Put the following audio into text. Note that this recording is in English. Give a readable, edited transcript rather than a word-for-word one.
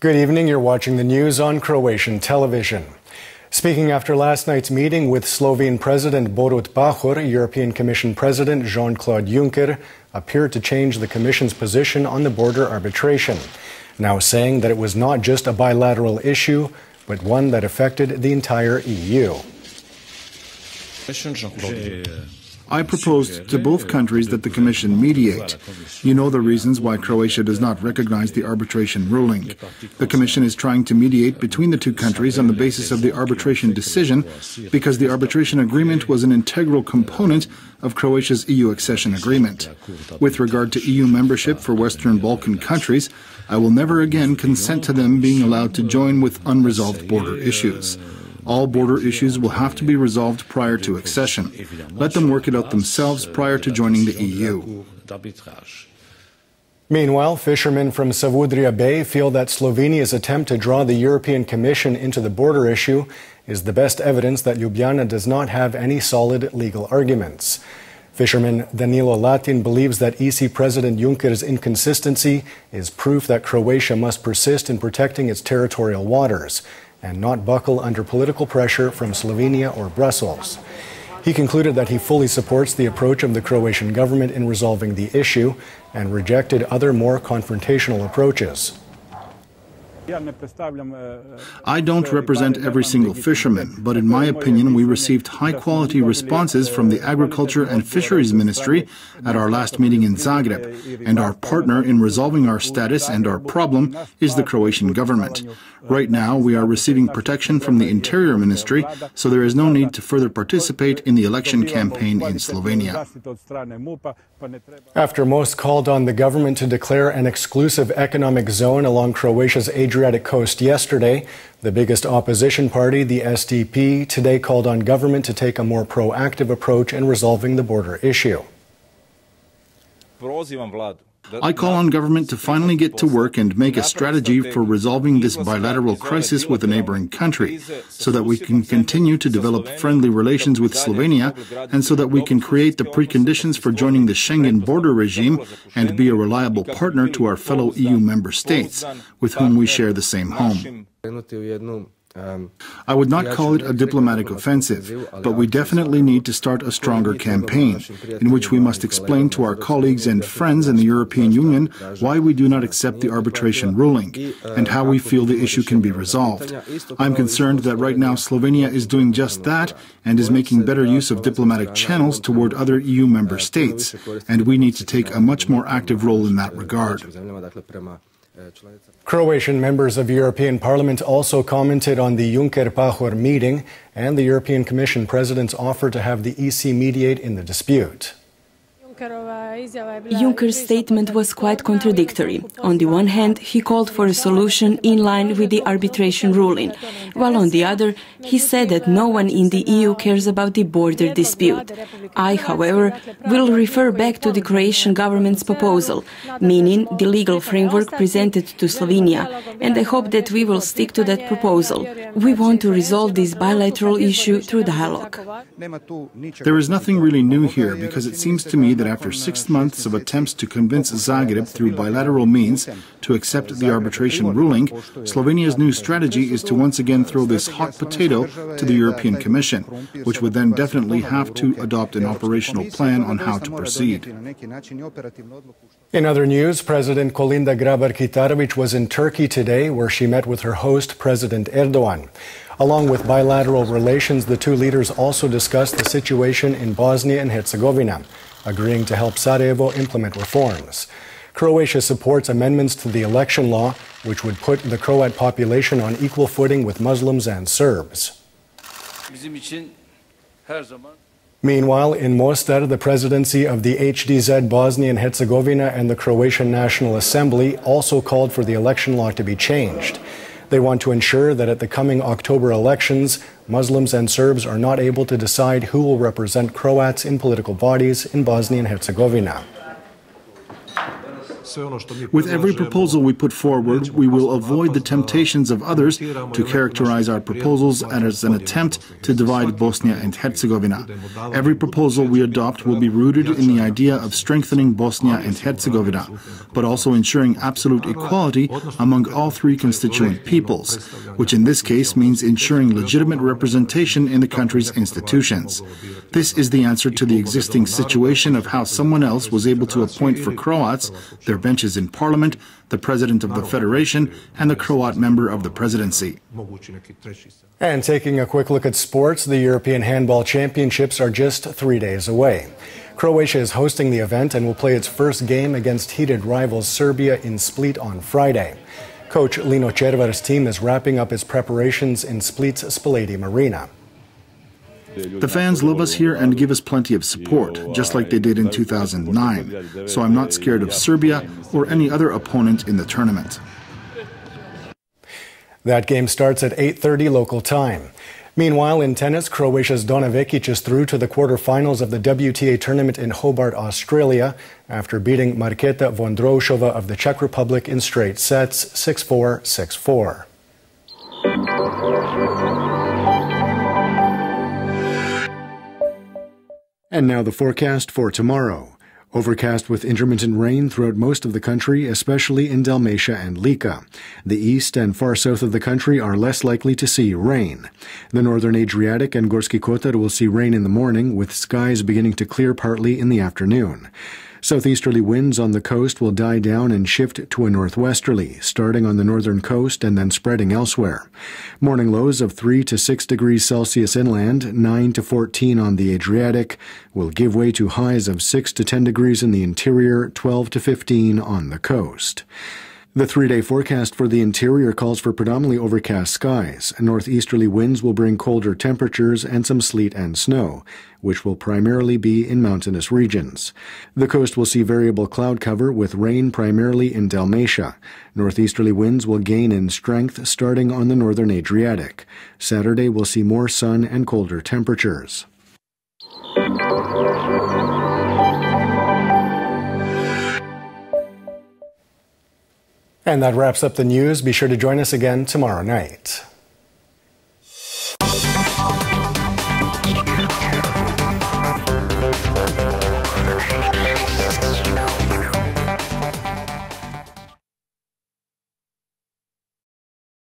Good evening. You're watching the news on Croatian television. Speaking after last night's meeting with Slovene President Borut Pahor, European Commission President Jean-Claude Juncker appeared to change the Commission's position on the border arbitration, now saying that it was not just a bilateral issue, but one that affected the entire EU. I proposed to both countries that the Commission mediate. You know the reasons why Croatia does not recognize the arbitration ruling. The Commission is trying to mediate between the two countries on the basis of the arbitration decision, because the arbitration agreement was an integral component of Croatia's EU accession agreement. With regard to EU membership for Western Balkan countries, I will never again consent to them being allowed to join with unresolved border issues. All border issues will have to be resolved prior to accession. Let them work it out themselves prior to joining the EU. Meanwhile, fishermen from Savudrija Bay feel that Slovenia's attempt to draw the European Commission into the border issue is the best evidence that Ljubljana does not have any solid legal arguments. Fisherman Danilo Latin believes that EC President Juncker's inconsistency is proof that Croatia must persist in protecting its territorial waters and not buckle under political pressure from Slovenia or Brussels. He concluded that he fully supports the approach of the Croatian government in resolving the issue and rejected other more confrontational approaches. I don't represent every single fisherman, but in my opinion we received high-quality responses from the Agriculture and Fisheries Ministry at our last meeting in Zagreb, and our partner in resolving our status and our problem is the Croatian government. Right now we are receiving protection from the Interior Ministry, so there is no need to further participate in the election campaign in Slovenia. After most called on the government to declare an exclusive economic zone along Croatia's Adriatic coast yesterday, the biggest opposition party, the SDP, today called on government to take a more proactive approach in resolving the border issue. I call on government to finally get to work and make a strategy for resolving this bilateral crisis with a neighboring country, so that we can continue to develop friendly relations with Slovenia and so that we can create the preconditions for joining the Schengen border regime and be a reliable partner to our fellow EU member states, with whom we share the same home. I would not call it a diplomatic offensive, but we definitely need to start a stronger campaign, in which we must explain to our colleagues and friends in the European Union why we do not accept the arbitration ruling, and how we feel the issue can be resolved. I'm concerned that right now Slovenia is doing just that, and is making better use of diplomatic channels toward other EU member states, and we need to take a much more active role in that regard. Croatian members of European Parliament also commented on the Juncker-Pahor meeting and the European Commission President's offer to have the EC mediate in the dispute. Juncker's statement was quite contradictory. On the one hand, he called for a solution in line with the arbitration ruling, while on the other, he said that no one in the EU cares about the border dispute. I, however, will refer back to the Croatian government's proposal, meaning the legal framework presented to Slovenia, and I hope that we will stick to that proposal. We want to resolve this bilateral issue through dialogue. There is nothing really new here, because it seems to me that after 6 months of attempts to convince Zagreb through bilateral means to accept the arbitration ruling, Slovenia's new strategy is to once again throw this hot potato to the European Commission, which would then definitely have to adopt an operational plan on how to proceed. In other news, President Kolinda Grabar-Kitarović was in Turkey today, where she met with her host, President Erdogan. Along with bilateral relations, the two leaders also discussed the situation in Bosnia and Herzegovina, agreeing to help Sarajevo implement reforms. Croatia supports amendments to the election law, which would put the Croat population on equal footing with Muslims and Serbs. Meanwhile, in Mostar, the presidency of the HDZ Bosnia and Herzegovina and the Croatian National Assembly also called for the election law to be changed. They want to ensure that at the coming October elections, Muslims and Serbs are not able to decide who will represent Croats in political bodies in Bosnia and Herzegovina. With every proposal we put forward, we will avoid the temptations of others to characterize our proposals as an attempt to divide Bosnia and Herzegovina. Every proposal we adopt will be rooted in the idea of strengthening Bosnia and Herzegovina, but also ensuring absolute equality among all three constituent peoples, which in this case means ensuring legitimate representation in the country's institutions. This is the answer to the existing situation of how someone else was able to appoint for Croats their benches in parliament, the president of the federation, and the Croat member of the presidency. And taking a quick look at sports, the European Handball Championships are just 3 days away. Croatia is hosting the event and will play its first game against heated rivals Serbia in Split on Friday. Coach Lino Červar's team is wrapping up its preparations in Split's Spalady Marina. The fans love us here and give us plenty of support, just like they did in 2009. So I'm not scared of Serbia or any other opponent in the tournament. That game starts at 8:30 local time. Meanwhile, in tennis, Croatia's Dona Vekic is through to the quarterfinals of the WTA tournament in Hobart, Australia, after beating Marketa Vondroušová of the Czech Republic in straight sets, 6-4, 6-4. And now the forecast for tomorrow. Overcast with intermittent rain throughout most of the country, especially in Dalmatia and Lika. The east and far south of the country are less likely to see rain. The northern Adriatic and Gorski Kotar will see rain in the morning, with skies beginning to clear partly in the afternoon. Southeasterly winds on the coast will die down and shift to a northwesterly, starting on the northern coast and then spreading elsewhere. Morning lows of 3 to 6 degrees Celsius inland, 9 to 14 on the Adriatic, will give way to highs of 6 to 10 degrees in the interior, 12 to 15 on the coast. The 3-day forecast for the interior calls for predominantly overcast skies. Northeasterly winds will bring colder temperatures and some sleet and snow, which will primarily be in mountainous regions. The coast will see variable cloud cover with rain primarily in Dalmatia. Northeasterly winds will gain in strength starting on the northern Adriatic. Saturday will see more sun and colder temperatures. And that wraps up the news. Be sure to join us again tomorrow night.